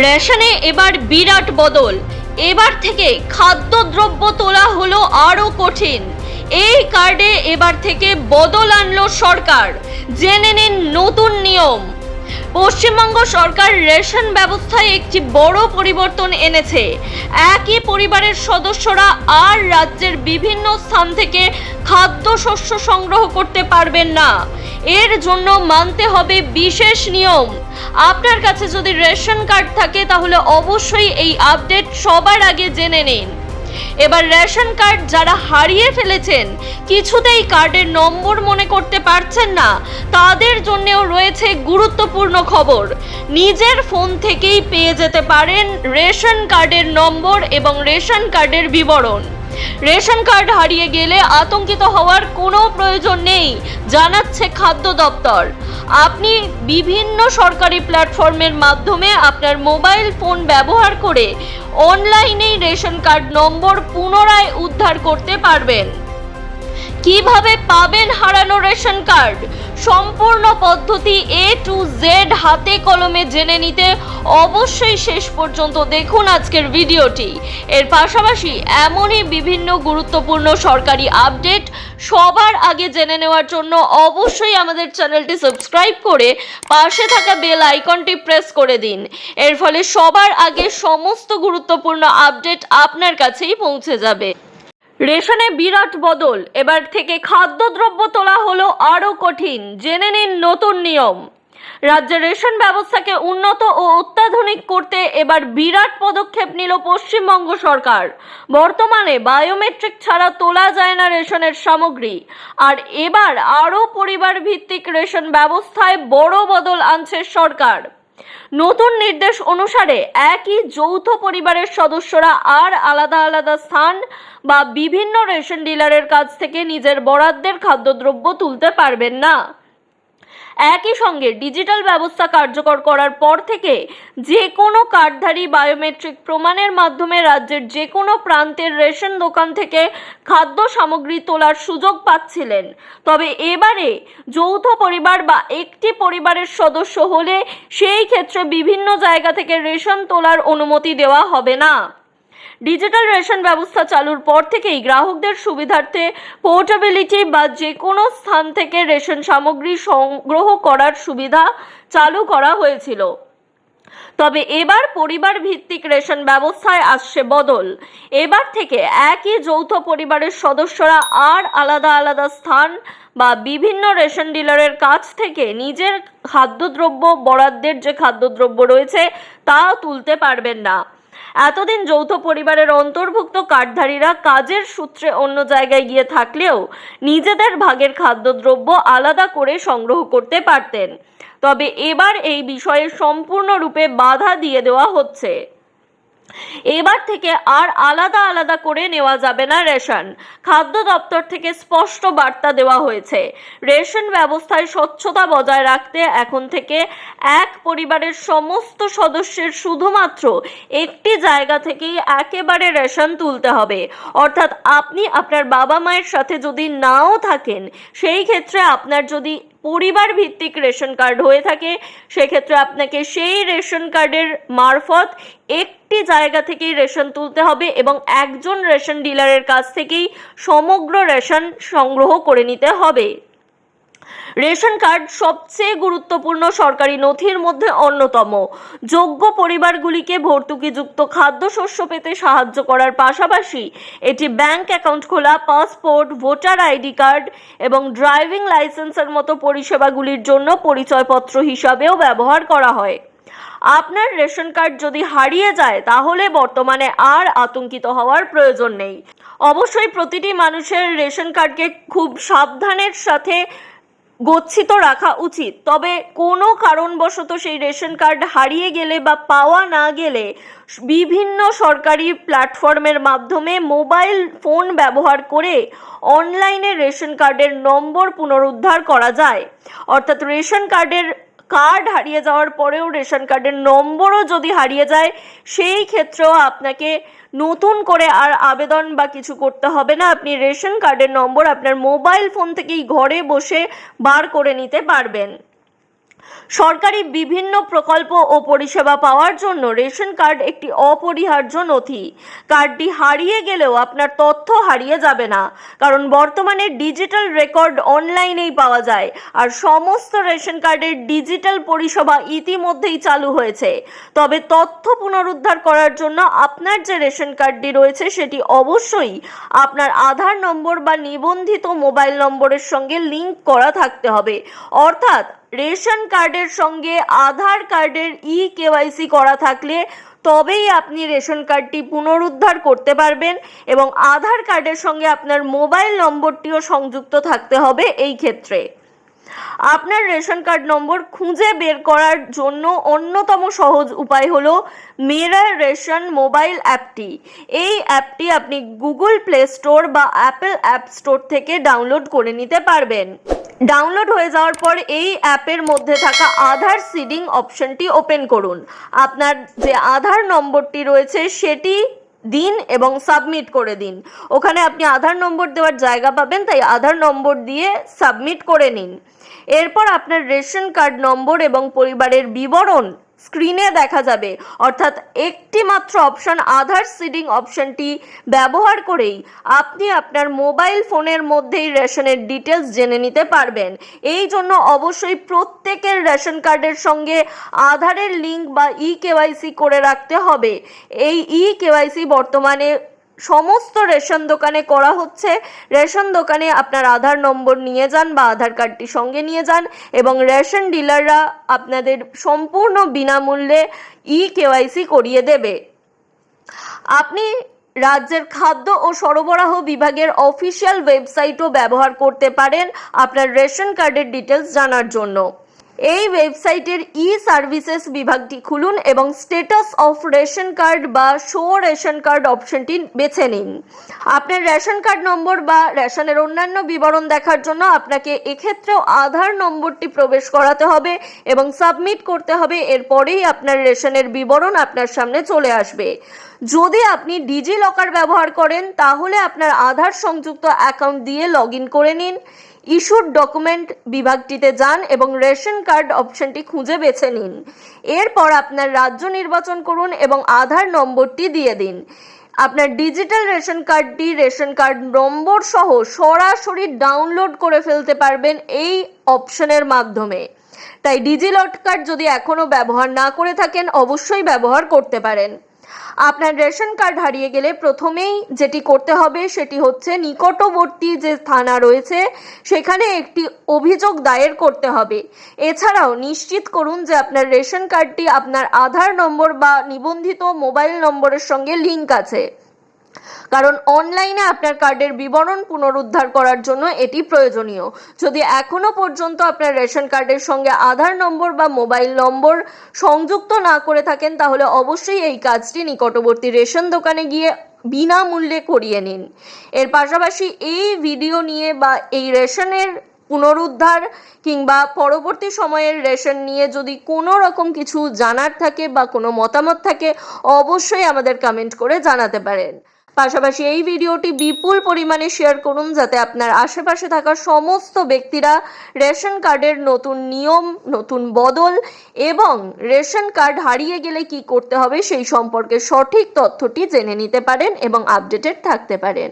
রেশনে এবার বিরাট বদল। এবার থেকে খাদ্যদ্রব্য তোলা হলো আরও কঠিন। এই কার্ডে এবার থেকে বদল আনলো সরকার। জেনে নিন নতুন নিয়ম। পশ্চিমবঙ্গ সরকার রেশন ব্যবস্থায় একটি বড় পরিবর্তন এনেছে। একই পরিবারের সদস্যরা আর রাজ্যের বিভিন্ন স্থান থেকে খাদ্যশস্য সংগ্রহ করতে পারবেন না। এর জন্য মানতে হবে বিশেষ নিয়ম। আপনার কাছে যদি রেশন কার্ড থাকে তাহলে অবশ্যই এই আপডেট সবার আগে জেনে নিন। এবার রেশন কার্ড যারা হারিয়ে ফেলেছেন, কিছুতেই কার্ডের নম্বর মনে করতে পারছেন না, তাদের জন্যও রয়েছে গুরুত্বপূর্ণ খবর। নিজের ফোন থেকেই পেয়ে যেতে পারেন রেশন কার্ডের নম্বর এবং রেশন কার্ডের বিবরণ। রেশন কার্ড হারিয়ে গেলে আতঙ্কিত হওয়ার কোনো প্রয়োজন নেই, জানাচ্ছে খাদ্য দপ্তর। আপনি বিভিন্ন সরকারি প্ল্যাটফর্মের মাধ্যমে আপনার মোবাইল ফোন ব্যবহার করে অনলাইনেই রেশন কার্ড নম্বর পুনরায় উদ্ধার করতে পারবেন। কিভাবে পাবেন হারানো রেশন কার্ড? সম্পূর্ণ পদ্ধতি A to Z হাতে কলমে জেনে নিতে অবশ্যই শেষ পর্যন্ত দেখুন আজকের ভিডিওটি। এর পাশাপাশি এমনই বিভিন্ন গুরুত্বপূর্ণ সরকারি আপডেট সবার আগে জেনে নেওয়ার জন্য অবশ্যই আমাদের চ্যানেলটি সাবস্ক্রাইব করে পাশে থাকা বেল আইকনটি প্রেস করে দিন। এর ফলে সবার আগে সমস্ত গুরুত্বপূর্ণ আপডেট আপনার কাছেই পৌঁছে যাবে। রেশনে বিরাট বদল। এবার থেকে খাদ্যদ্রব্য তোলা হলো আরও কঠিন। জেনে নিন নতুন নিয়ম। রাজ্যের রেশন ব্যবস্থাকে উন্নত ও অত্যাধুনিক করতে এবার বিরাট পদক্ষেপ নিল পশ্চিমবঙ্গ সরকার। বর্তমানে বায়োমেট্রিক ছাড়া তোলা যায় না রেশনের সামগ্রী। আর এবার আরও পরিবার ভিত্তিক রেশন ব্যবস্থায় বড় বদল আনছে সরকার। নতুন নির্দেশ অনুসারে একই যৌথ পরিবারের সদস্যরা আর আলাদা আলাদা স্থান বা বিভিন্ন রেশন ডিলারের কাছ থেকে নিজের বরাদ্দের খাদ্যদ্রব্য তুলতে পারবেন না। একই সঙ্গে ডিজিটাল ব্যবস্থা কার্যকর করার পর থেকে যে কোনো কার্ডধারী বায়োমেট্রিক প্রমাণের মাধ্যমে রাজ্যের যে কোনো প্রান্তের রেশন দোকান থেকে খাদ্য সামগ্রী তোলার সুযোগ পাচ্ছিলেন। তবে এবারে যৌথ পরিবার বা একটি পরিবারের সদস্য হলে সেই ক্ষেত্রে বিভিন্ন জায়গা থেকে রেশন তোলার অনুমতি দেওয়া হবে না। ডিজিটাল রেশন ব্যবস্থা চালুর পর থেকেই গ্রাহকদের সুবিধার্থে পোর্টেবিলিটি বা যে কোনো স্থান থেকে রেশন সামগ্রী সংগ্রহ করার সুবিধা চালু করা হয়েছিল। তবে এবার পরিবার ভিত্তিক রেশন ব্যবস্থায় আসছে বদল। এবার থেকে একই যৌথ পরিবারের সদস্যরা আর আলাদা আলাদা স্থান বা বিভিন্ন রেশন ডিলারের কাছ থেকে নিজের খাদ্যদ্রব্য বরাদ্দের যে খাদ্যদ্রব্য রয়েছে তা তুলতে পারবেন না। এতদিন যৌথ পরিবারের অন্তর্ভুক্ত কার্ডধারীরা কাজের সূত্রে অন্য জায়গায় গিয়ে থাকলেও নিজেদের ভাগের খাদ্যদ্রব্য আলাদা করে সংগ্রহ করতে পারতেন। তবে এবার এই বিষয়ে সম্পূর্ণরূপে বাধা দিয়ে দেওয়া হচ্ছে। এবার থেকে আর আলাদা আলাদা করে নেওয়া যাবে না রেশন। খাদ্য দপ্তর থেকে স্পষ্ট বার্তা দেওয়া হয়েছে। রেশন ব্যবস্থায় স্বচ্ছতা বজায় রাখতে এখন থেকে এক পরিবারের সমস্ত সদস্যের শুধুমাত্র একটি জায়গা থেকেই একেবারে রেশন তুলতে হবে। অর্থাৎ আপনি আপনার বাবা মায়ের সাথে যদি নাও থাকেন, সেই ক্ষেত্রে আপনার যদি পরিবার ভিত্তিক রেশন কার্ড হয়ে থাকে, সেক্ষেত্রে আপনাকে সেই রেশন কার্ডের মারফত একটি জায়গা থেকেই রেশন তুলতে হবে এবং একজন রেশন ডিলারের কাছ থেকেই সমগ্র রেশন সংগ্রহ করে নিতে হবে। রেশন কার্ড সবচেয়ে গুরুত্বপূর্ণ সরকারি নথির মধ্যে অন্যতম। যোগ্য পরিবারগুলিকে ভর্তুকিযুক্ত খাদ্যশস্য পেতে সাহায্য করার পাশাপাশি এটি ব্যাংক অ্যাকাউন্ট খোলা, পাসপোর্ট, ভোটার আইডি কার্ড এবং ড্রাইভিং লাইসেন্সের মতো পরিষেবাগুলির জন্য পরিচয়পত্র হিসাবেও ব্যবহার করা হয়। আপনার রেশন কার্ড যদি হারিয়ে যায় তাহলে বর্তমানে আর আতঙ্কিত হওয়ার প্রয়োজন নেই। অবশ্যই প্রতিটি মানুষের রেশন কার্ডকে খুব সাবধানের সাথে গচ্ছিত রাখা উচিত। তবে কোনো কারণবশত সেই রেশন কার্ড হারিয়ে গেলে বা পাওয়া না গেলে বিভিন্ন সরকারি প্ল্যাটফর্মের মাধ্যমে মোবাইল ফোন ব্যবহার করে অনলাইনে রেশন কার্ডের নম্বর পুনরুদ্ধার করা যায়। অর্থাৎ রেশন কার্ড হারিয়ে যাওয়ার পরেও রেশন কার্ডের নম্বরও যদি হারিয়ে যায়, সেই ক্ষেত্রেও আপনাকে নতুন করে আর আবেদন বা কিছু করতে হবে না। আপনি রেশন কার্ডের নম্বর আপনার মোবাইল ফোন থেকেই ঘরে বসে বার করে নিতে পারবেন। সরকারি বিভিন্ন প্রকল্প ও পরিষেবা পাওয়ার জন্য রেশন কার্ড একটি অপরিহার্য নথি। কার্ডটি হারিয়ে গেলেও আপনার তথ্য হারিয়ে যাবে না, কারণ বর্তমানে ডিজিটাল রেকর্ড অনলাইনেই পাওয়া যায়। আর সমস্ত রেশন কার্ডের ডিজিটাল পরিষেবা ইতিমধ্যেই চালু হয়েছে। তবে তথ্য পুনরুদ্ধার করার জন্য আপনার যে রেশন কার্ডটি রয়েছে সেটি অবশ্যই আপনার আধার নম্বর বা নিবন্ধিত মোবাইল নম্বরের সঙ্গে লিংক করা থাকতে হবে। অর্থাৎ রেশন কার্ডের সঙ্গে আধার কার্ডের কেওয়াইসি করা থাকলে তবেই আপনি রেশন কার্ডটি পুনরুদ্ধার করতে পারবেন, এবং আধার কার্ডের সঙ্গে আপনার মোবাইল নম্বরটিও সংযুক্ত থাকতে হবে। এই ক্ষেত্রে আপনার রেশন কার্ড নম্বর খুঁজে বের করার জন্য অন্যতম সহজ উপায় হলো মেরা রেশন মোবাইল অ্যাপটি। এই অ্যাপটি আপনি গুগল প্লে স্টোর বা অ্যাপল অ্যাপ স্টোর থেকে ডাউনলোড করে নিতে পারবেন। ডাউনলোড হয়ে যাওয়ার পর এই অ্যাপের মধ্যে থাকা আধার সিডিং অপশনটি ওপেন করুন। আপনার যে আধার নম্বরটি রয়েছে সেটি দিন এবং সাবমিট করে দিন। ওখানে আপনি আধার নম্বর দেওয়ার জায়গা পাবেন, তাই আধার নম্বর দিয়ে সাবমিট করে নিন। এরপর আপনার রেশন কার্ড নম্বর এবং পরিবারের বিবরণ স্ক্রিনে দেখা যাবে। অর্থাৎ একটি মাত্র অপশন আধার সিডিং অপশনটি ব্যবহার করেই আপনি আপনার মোবাইল ফোনের মধ্যেই রেশনের ডিটেলস জেনে নিতে পারবেন। এই জন্য অবশ্যই প্রত্যেকের রেশন কার্ডের সঙ্গে আধারের লিঙ্ক বা কেওয়াইসি করে রাখতে হবে। এই কেওয়াইসি বর্তমানে সমস্ত রেশন দোকানে করা হচ্ছে। রেশন দোকানে আপনার আধার নম্বর নিয়ে যান বা আধার কার্ডটি সঙ্গে নিয়ে যান, এবং রেশন ডিলাররা আপনাদের সম্পূর্ণ বিনামূল্যে কেওয়াইসি করিয়ে দেবে। আপনি রাজ্যের খাদ্য ও সরবরাহ বিভাগের অফিসিয়াল ওয়েবসাইটও ব্যবহার করতে পারেন আপনার রেশন কার্ডের ডিটেলস জানার জন্য। এই ওয়েবসাইটের সার্ভিসেস বিভাগটি খুলুন এবং স্ট্যাটাস অফ রেশন কার্ড বা শো রেশন কার্ড অপশনটি বেছে নিন। আপনার রেশন কার্ড নম্বর বা রেশনের অন্যান্য বিবরণ দেখার জন্য আপনাকে এক্ষেত্রেও আধার নম্বরটি প্রবেশ করাতে হবে এবং সাবমিট করতে হবে। এরপরেই আপনার রেশনের বিবরণ আপনার সামনে চলে আসবে। যদি আপনি ডিজি লকার ব্যবহার করেন তাহলে আপনার আধার সংযুক্ত অ্যাকাউন্ট দিয়ে লগ ইন করে নিন। ইস্যুড ডকুমেন্ট বিভাগটিতে যান এবং রেশন কার্ড অপশনটি খুঁজে বেছে নিন। এরপর আপনার রাজ্য নির্বাচন করুন এবং আধার নম্বরটি দিয়ে দিন। আপনার ডিজিটাল রেশন কার্ডটি রেশন কার্ড নম্বর সহ সরাসরি ডাউনলোড করে ফেলতে পারবেন এই অপশনের মাধ্যমে। তাই ডিজি লকার যদি এখনো ব্যবহার না করে থাকেন অবশ্যই ব্যবহার করতে পারেন। আপনার রেশন কার্ড হারিয়ে গেলে প্রথমেই যেটি করতে হবে সেটি হচ্ছে নিকটবর্তী যে থানা রয়েছে সেখানে একটি অভিযোগ দায়ের করতে হবে। এছাড়াও নিশ্চিত করুন যে আপনার রেশন কার্ডটি আপনার আধার নম্বর বা নিবন্ধিত মোবাইল নম্বরের সঙ্গে লিংক আছে, কারণ অনলাইনে আপনার কার্ডের বিবরণ পুনরুদ্ধার করার জন্য এটি প্রয়োজনীয়। যদি এখনো পর্যন্ত আপনার রেশন কার্ডের সঙ্গে আধার নম্বর বা মোবাইল নম্বর সংযুক্ত না করে থাকেন তাহলে অবশ্যই এই কাজটি নিকটবর্তী রেশন দোকানে গিয়ে বিনামূল্যে করিয়ে নিন। এর পাশাপাশি এই ভিডিও নিয়ে বা এই রেশনের পুনরুদ্ধার কিংবা পরবর্তী সময়ের রেশন নিয়ে যদি কোনো রকম কিছু জানার থাকে বা কোনো মতামত থাকে অবশ্যই আমাদের কমেন্ট করে জানাতে পারেন। পাশাপাশি এই ভিডিওটি বিপুল পরিমাণে শেয়ার করুন যাতে আপনার আশেপাশে থাকা সমস্ত ব্যক্তিরা রেশন কার্ডের নতুন নিয়ম, নতুন বদল এবং রেশন কার্ড হারিয়ে গেলে কি করতে হবে সেই সম্পর্কে সঠিক তথ্যটি জেনে নিতে পারেন এবং আপডেটেড থাকতে পারেন।